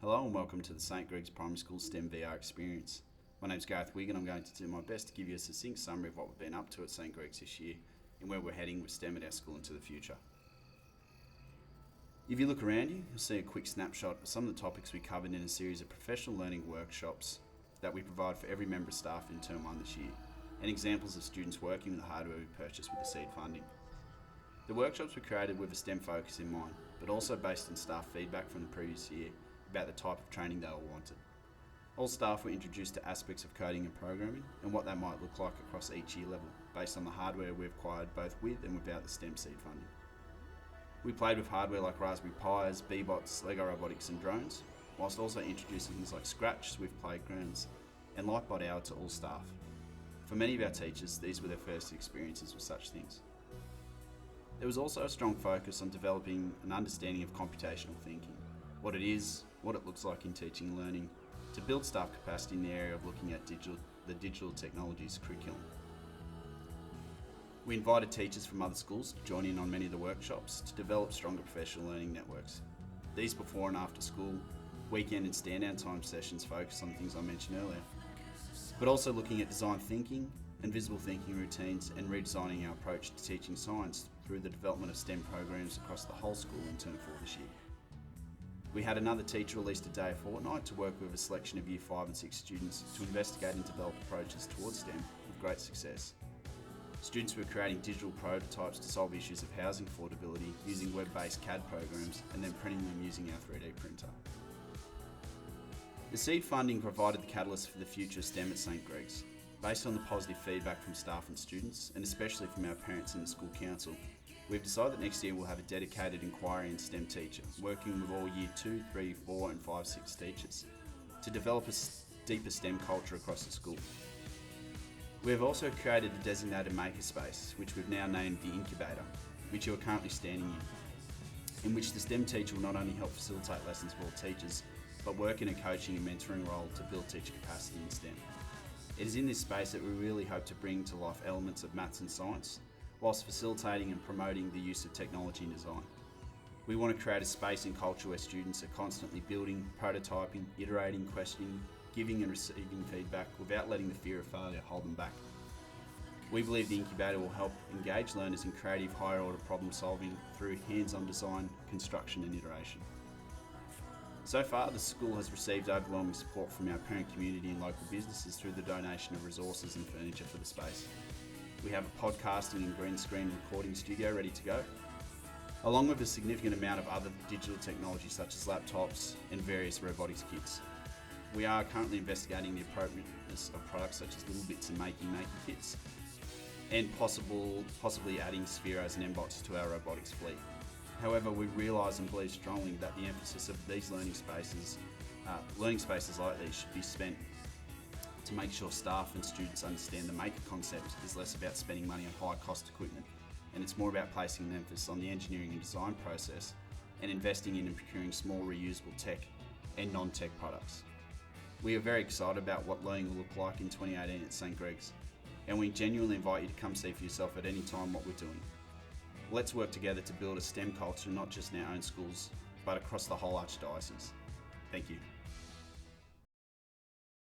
Hello and welcome to the St Greg's Primary School STEM VR experience. My name's Gareth Wigg and I'm going to do my best to give you a succinct summary of what we've been up to at St Greg's this year and where we're heading with STEM at our school into the future. If you look around you, you'll see a quick snapshot of some of the topics we covered in a series of professional learning workshops that we provide for every member of staff in Term 1 this year, and examples of students working with the hardware we purchased with the seed funding. The workshops were created with a STEM focus in mind, but also based on staff feedback from the previous year about the type of training they all wanted. All staff were introduced to aspects of coding and programming and what that might look like across each year level, based on the hardware we've acquired both with and without the STEM seed funding. We played with hardware like Raspberry Pis, Bee-Bots, Lego Robotics and drones, whilst also introducing things like Scratch, Swift Playgrounds and Lightbot Hour to all staff. For many of our teachers, these were their first experiences with such things. There was also a strong focus on developing an understanding of computational thinking, what it is, what it looks like in teaching and learning, to build staff capacity in the area of looking at the digital technologies curriculum. We invited teachers from other schools to join in on many of the workshops to develop stronger professional learning networks. These before and after school, weekend and stand-down time sessions focus on the things I mentioned earlier, but also looking at design thinking and visible thinking routines and redesigning our approach to teaching science through the development of STEM programs across the whole school in Term 4 this year. We had another teacher released a day a fortnight to work with a selection of Year 5 and 6 students to investigate and develop approaches towards STEM with great success. Students were creating digital prototypes to solve issues of housing affordability using web-based CAD programs and then printing them using our 3D printer. The seed funding provided the catalyst for the future of STEM at St Greg's. Based on the positive feedback from staff and students, and especially from our parents and the school council, we've decided that next year we'll have a dedicated inquiry and STEM teacher, working with all Year 2, 3, 4 and 5, 6 teachers to develop a deeper STEM culture across the school. We have also created a designated makerspace, which we've now named the Incubator, which you are currently standing in which the STEM teacher will not only help facilitate lessons for all teachers, but work in a coaching and mentoring role to build teacher capacity in STEM. It is in this space that we really hope to bring to life elements of maths and science, whilst facilitating and promoting the use of technology and design. We want to create a space and culture where students are constantly building, prototyping, iterating, questioning, giving and receiving feedback without letting the fear of failure hold them back. We believe the Incubator will help engage learners in creative higher order problem solving through hands-on design, construction and iteration. So far, the school has received overwhelming support from our parent community and local businesses through the donation of resources and furniture for the space. We have a podcasting and green screen recording studio ready to go, along with a significant amount of other digital technology such as laptops and various robotics kits. We are currently investigating the appropriateness of products such as Little Bits and Makey kits, and possibly adding Spheros and MBots to our robotics fleet. However, we realise and believe strongly that the emphasis of these learning spaces like these should be spent to make sure staff and students understand the maker concept is less about spending money on high cost equipment, and it's more about placing an emphasis on the engineering and design process and investing in and procuring small reusable tech and non-tech products. We are very excited about what learning will look like in 2018 at St Greg's, and we genuinely invite you to come see for yourself at any time what we're doing. Let's work together to build a STEM culture not just in our own schools, but across the whole Archdiocese. Thank you.